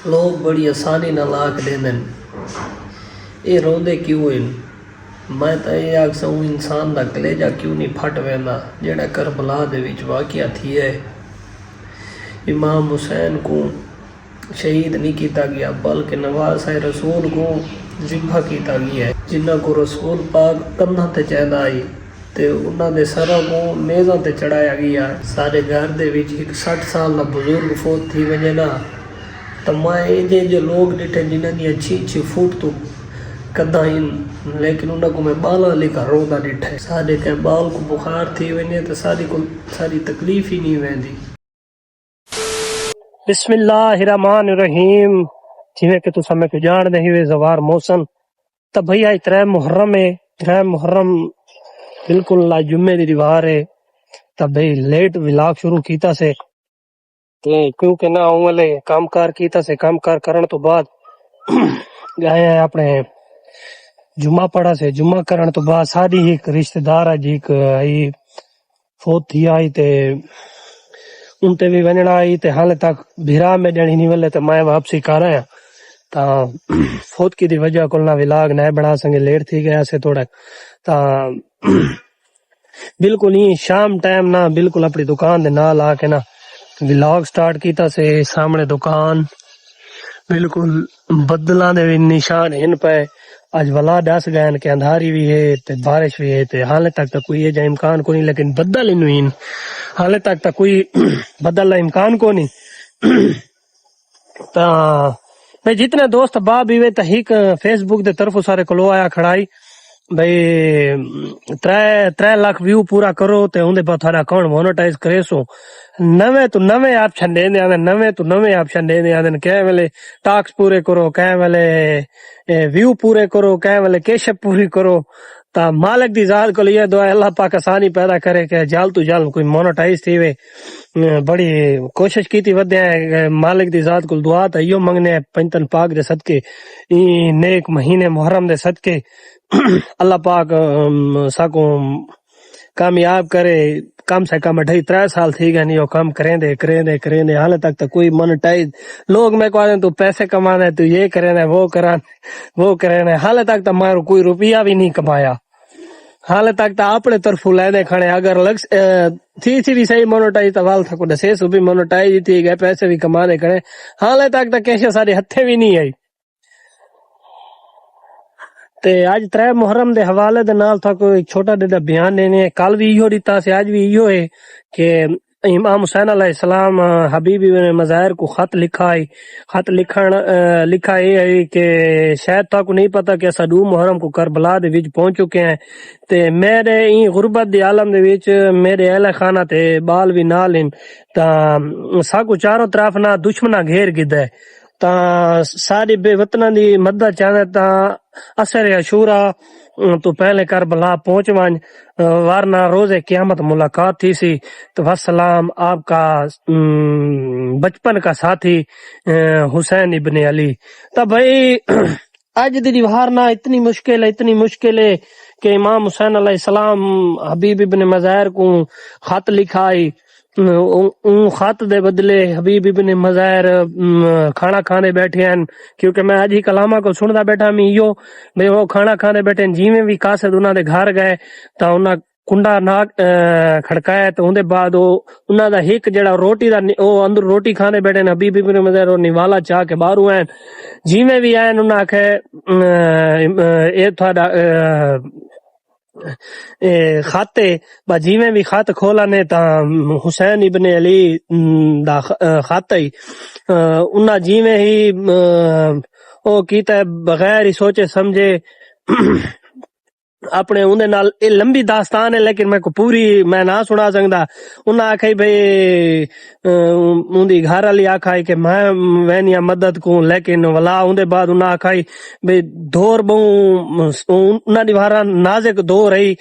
لوگ بڑی آسانی نال آکھ دیندن اے روندے کیوں ہیں؟ میں تو یہ آکھساں انسان دا کلیجہ کیوں نہیں پھٹ ویندا جیڑا کربلا دے وچ واقعہ تھی ہے۔ امام حسین کو شہید نہیں کیتا گیا بلکہ نواز رسول کو ذبح کیتا گیا ہے، جنہ کو رسول پاک کندھاں تے چیندا آئی تے انہاں دے سراں کو میزاں تے چڑھایا گیا۔ سارے گھر دے وچ ایک 60 سال دا بزرگ فوت تھی ونجے نا تو میں جو لوگ ڈٹھے جنہاں دی اچھی فوٹ تو کداں ہی، لیکن انہاں کو میں بالا لے کر روندہ ڈٹھا ہے۔ سارے کہ بال کو بخار تھی ونجے تو ساری تکلیف ہی نہیں ویندی۔ بسم اللہ الرحمن الرحیم۔ جویں کہ تساں میں کو جان دے ہوئے زوار موسم تا بھئی آج 3 محرم ہے۔ 3 محرم بالکل جمعے دی دیوار ہے تا بھئی لیٹ ولاگ شروع کیتا سے کیونکہ نہ والے کام کار کیتا سے کام کار کرن تو بعد گئے ہیں اپنے جمعہ پڑھا سے جمعہ کرن تو بعد ساری ایک رشتہ دار ہے جی آئی فوت تھی آئی تے ان تے بھی ونجنا آئی تے حال تک بھیرا میں جانی نہیں ولے تے میں واپسی کر آیا تا فوت کی دی وجہ کول نہ ولاگ نہ بنا سنگے لیٹ تھی گیا سے تھوڑا تا بالکل ہی شام ٹائم نہ بالکل اپنی دکان دے نال آ کے نا ولاگ سٹارٹ کیتا سے سامنے دکان بالکل بدلاں دے نشان ہن پے اج ولا دس گئے کہ اندھاری بھی ہے تے بارش بھی ہے تے حال تک تو کوئی یہ امکان کو نہیں، لیکن بدل انوین حال تک تو کوئی بدل کا امکان کو نہیں۔ تا میں جتنے دوست باپ بھی تے ہک فیس بک دے طرف سارے کلو آیا کھڑائی بھئی 3 لاکھ ویو پورا کرو تے اون دے بعد تھوڑا اکاؤنٹ مونیٹائز کرے سو نویں تو نویں آپشن دے دے نویں تو نویں آپشن دے دے کہ ویلے ٹاکس پورے کرو کہ ویلے ویو پورے کرو کہ ویلے کیشپ پوری کرو تا مالک دی ذات کو یہ دعا اللہ پاک آسانی پیدا کرے کہ جلد تو جلد کوئی مونیٹائز تھی وے۔ بڑی کوشش کیتی ودے مالک دی ذات کو دعا تا یو منگنے پنجتن پاک دے صدقے نیک مہینے محرم دے صدقے اللہ پاک ساکو کامیاب کرے۔ کم سے کم 3 سال تھی گئے نہیں وہ کام کریں دے حال تک تو کوئی مونیٹائز لوگ میں کو تو پیسے کمانے تو یہ کریں دے وہ کریں حال تک تو مارو کوئی روپیہ بھی نہیں کمایا، حال تک تو اپنے طرف لے دے کھڑے اگر لگ تھی بھی صحیح مونیٹائز تو وال تھا دسے سو بھی مونیٹائز تھی گئے پیسے بھی کما دے کھڑے حال تک تو کیسے سارے ہتھے بھی نہیں آئی۔ تے آج 3 محرم دے حوالے دے نال تھا کوئی چھوٹا ڈیڈا بیان دینے کل بھی ایہو دیتا سے آج بھی ایہو ہے کہ امام حسین علیہ السلام حبیب ابن مظاہر کو خط لکھا ہے۔ خط لکھا یہ ہے کہ شاید تک نہیں پتا کہ اسا 2 محرم کو کربلا دے وچ پہنچ چکے ہیں تے میرے این غربت دی عالم دے وچ میرے اہل خانہ تے بال بھی نال ہیں تا ساکو چاروں طرف نہ دشمنہ گھیر گدا ہے تا ساری بے وطنہ دی مدد چاہتے تا اثر عاشورہ تو پہلے کربلا پہنچ وان ورنہ روز قیامت ملاقات تھی سی۔ تو وسلام آپ کا بچپن کا ساتھی حسین ابن علی۔ تو بھائی آج دی دیوار نہ اتنی مشکل ہے کہ امام حسین علیہ السلام حبیب ابن مظاہر کو خط لکھائی، اون خط دے بدلے حبیب ابن مظاہر کھانا کھانے بیٹھے ہیں کیونکہ میں آج ہی کلامہ کو سندا بیٹھا میں یو میں وہ کھانا کھانے بیٹھے ہیں جیویں بھی قاصد انہاں دے گھر گئے تا انہاں کنڈا ناک کھڑکایا تو اون دے بعد انہاں دا ایک جڑا روٹی دا او اندر روٹی کھانے بیٹھے ہیں حبیب ابن مظاہر اور نوالا چاہ کے باہر ہیں جیویں بھی آئے انہاں آکھے اے تھوڑا خاتے با جیویں بھی خط کھولا نے تا حسین ابن علی دا خط ہی انہاں جیویں ہی او کیتا ہے بغیر ہی سوچے سمجھے اپنے اندے نال اے لمبی داستان ہے لیکن میں کو پوری میں نہ سنا سکدا۔ انہاں آکھائی بھئی اندی گھر والی آکھائی کہ میں وینیا مدد کو لیکن ولا اندے بعد انہاں آکھائی بھئی دور بہوں انہاں دی بارا نازک دور رہی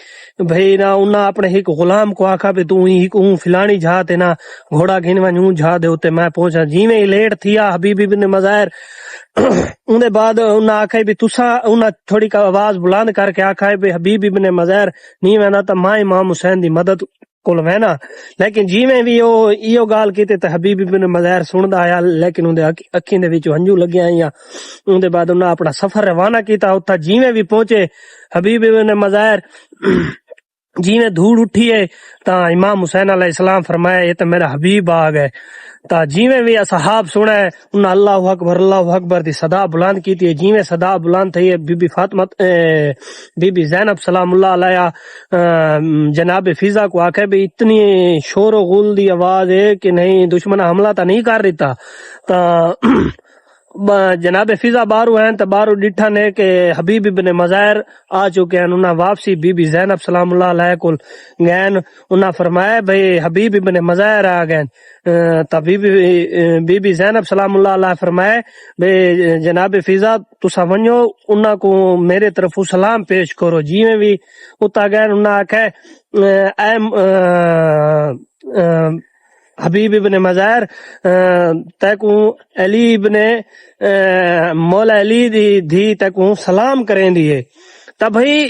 بھئی نہ انہاں اپنے ایک غلام کو آکھا بھی تو ہی کو فلانی جہاں تے نہ گھوڑا گھن ونجوں جہاں دے اوتے میں پہنچا جیویں ہی لیٹ تھیا حبیب ابن مظاہر اندے بعد انہاں آکھائی بھی تسا انہاں تھوڑی کا آواز بلند کر کے آکھائی بھی حبیب ابن مظاہر نہیں وینا تا ماں امام حسین دی مدد کول وینا لیکن جیویں بھی او ایو گال کیتے تے حبیب ابن مظاہر سندا آیا لیکن اون دے اکھیں دے وچ ہنجو لگیا یا اون دے بعد انہاں اپنا سفر روانہ کیتا اوتھا جیویں بھی پہنچے حبیب ابن مظاہر جیویں دھوڑ اٹھی ہے تا امام حسین علیہ السلام فرمایا یہ تو میرا حبیب آ گئے تا جیویں بھی اصحاب سنا ہے انہاں اللہ اکبر دی صدا بلند کیتی ہے جیویں صدا بلند تھی ہے بی بی فاطمہ بی بی زینب سلام اللہ علیہ جناب فضا کو آکھے بھی اتنی شور و غل دی آواز ہے کہ نہیں دشمن حملہ تا نہیں کر رہتا تا جناب فضا بارو ہیں تو بارو ڈٹھا نے کہ حبیب ابن مظاہر آ چکے ہیں انہاں واپسی بی بی زینب سلام اللہ علیہ کو گئن انہاں فرمایا بھئی حبیب ابن مظاہر آ گئے تا بی بی زینب سلام اللہ علیہ فرمائے بھئی جناب فضا تسا ونجو انہاں کو میرے طرف سلام پیش کرو جیویں بھی اتا گئے انہاں آکھے اے حبیب ابن مظاہر تیکوں علی ابن مولا علی دی دھی تیکوں سلام کریں دیئے تا بھئی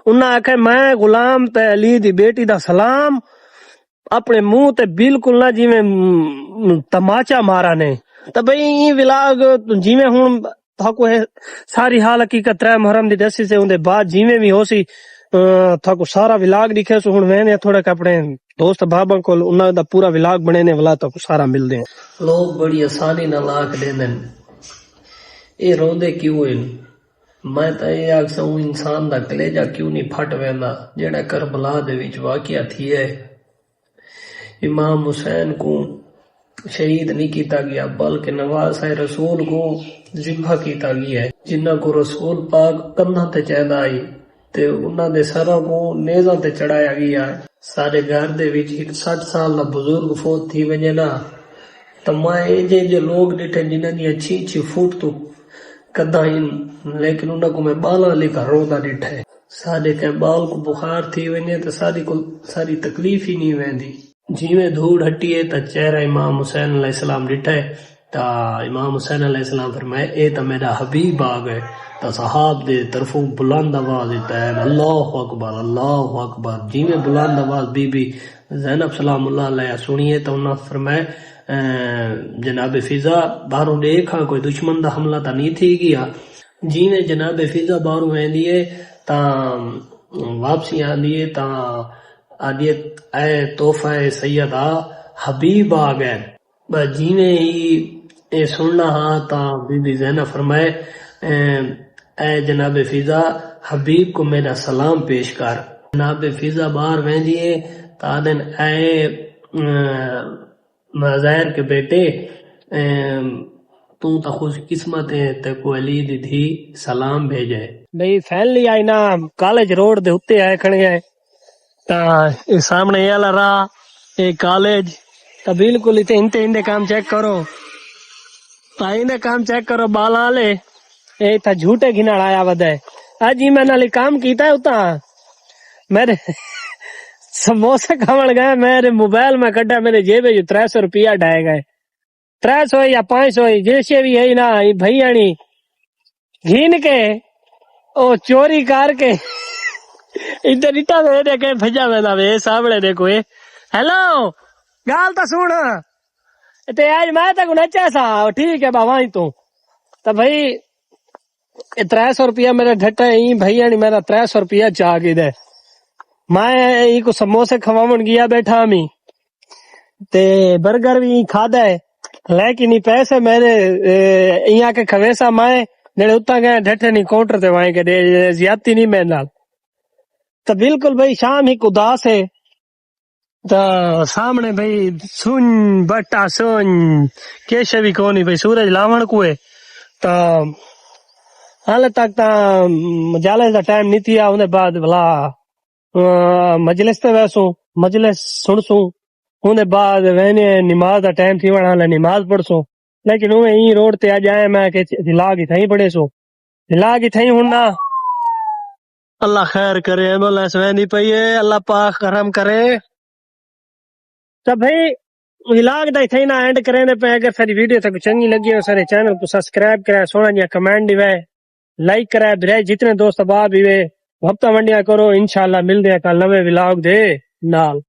انہاں آکھے میں غلام تے علی دی بیٹی دا سلام اپنے منہ تے بالکل نہ جیویں تماچا مارا نے تا بھئی یہ ولاگ جیویں ہون تھاکو ساری حال حقیقت 3 محرم دی دسی سے اندے بعد جیویں بھی ہو سی تھاکو سارا ولاگ دکھے سو ہن وینے تھوڑا کہ اپنے دوست بابا کو انہاں دا پورا ولاگ بنے نے ولا تک سارا مل دیں لوگ بڑی آسانی نال آکھ دیندے اے روندے کیوں ہیں میں تا یہ آکھساں انسان دا کلیجہ کیوں نہیں پھٹ ویندا جیڑا کربلا دے وچ واقعہ تھی ہے امام حسین کو شہید نہیں کیتا گیا بلکہ نواز رسول کو ذبح کیتا گیا ہے جنہ کو رسول پاک کندھاں تے چہدا آئی تے انہاں دے سراں کو نیزاں تے چڑھایا گیا ہے سارے گھر دے وچ ایک 60 سال دا بزرگ فوت تھی ونجے نا تے میں جو لوگ ڈٹھے جنہاں دی اچھی فوٹ تو کداں لیکن انہاں کو میں بالاں لے کر روندا ڈٹھا ہے سارے کہ بال کو بخار تھی ونجے تے ساری تکلیف ہی نہیں ویندی جیویں دھوڑ ہٹی ہے تا چہرہ امام حسین علیہ السلام ڈٹھا ہے تا امام حسین علیہ السلام فرمائے اے تا میرا حبیب آ گئے تا صحاب دے طرفوں بلند آواز دیتا ہے اللہ اکبر جیویں بلند آواز بی بی زینب سلام اللہ علیہ سنیے تا انہاں فرمائے جناب فضا باہروں دیکھا کوئی دشمن دا حملہ تا نہیں تھی گیا جیویں جناب فضا باہروں ویندی ہے تا واپسی آندی ہے تا آدھی اے تحفہ سیدہ حبیب آ گئے جیویں ہی سننا ہاں تا بی بی زینب فرمائے اے جناب فضا حبیب کو میرا سلام پیش کر جناب فضا باہر ویندی تا دن اے مظاہر کے بیٹے تو تا خوش قسمت ہے تے کو علی دی دھی سلام بھیجے بھئی فائنلی آئی نا کالج روڈ دے اتے آئے کھڑے گئے تا سامنے یہ والا راہ یہ کالج تا بالکل اتنے اندے کام چیک کرو تا اندے کام چیک کرو بالا لے یہ تا جھوٹے گھنڑ آیا ودے اج ہی میں نالی کام کیتا ہے اتا میرے سموسے کھاون گئے میرے موبائل میں کڈا میرے جیب 300 روپیہ ڈائے گئے 300 یا 500 جیسے بھی ہے نا بھائی آنی گھین کے او چوری کر کے ادھر اٹا دے دے کے بھجا میں وے سامنے دیکھو ہیلو گال تا سن تے آج میں تک نچا سا ٹھیک ہے باوا تو بھائی 300 روپیہ میرے ڈھٹا ہی بھائی آنی میرا 300 روپیہ چاہ کے دے میں کو سموسے کھواون گیا بیٹھا می تے برگر بھی کھا دے لیکن پیسے میرے یہاں کے کھویسا میں جڑے اتنا گئے ڈھٹے نہیں کاؤنٹر تے وائیں کے دے زیادتی نہیں میرے نال تو بالکل بھائی شام ہی اداس ہے تو سامنے بھائی سن بٹا سن کیشے بھی کونی بھائی سورج لاون کو ہے تو حال تک تا مجالس دا ٹائم نہیں تھیا انہیں بعد بھلا مجلس تے ویسوں مجلس سنسوں انہیں بعد وینے نماز دا ٹائم تھی وڑا نماز پڑھسوں لیکن وہ یہیں روڈ تے آج آئے میں کہ دلاغ ہی تھیں پڑھے سو دلاغ ہی تھیں ہوں نا اللہ خیر کرے ایمبولینس وینی پئی ہے اللہ پاک کرم کرے تو بھائی ولاگ دا تھے نا اینڈ کرنے پہ اگر ساری ویڈیو تک چنگی لگی ہو سارے چینل کو سبسکرائب کرے سونا جی کمنٹ دیوے لائک کرے برے جتنے دوست باب ہوئے ਹਫਤਾ ਵੰਡਿਆ ਕਰੋ। ਇੰਸ਼ਾਅੱਲਾ ਮਿਲਦੇ ਆ ਕੱਲ ਨਵੇਂ ਵਲੌਗ ਦੇ ਨਾਲ।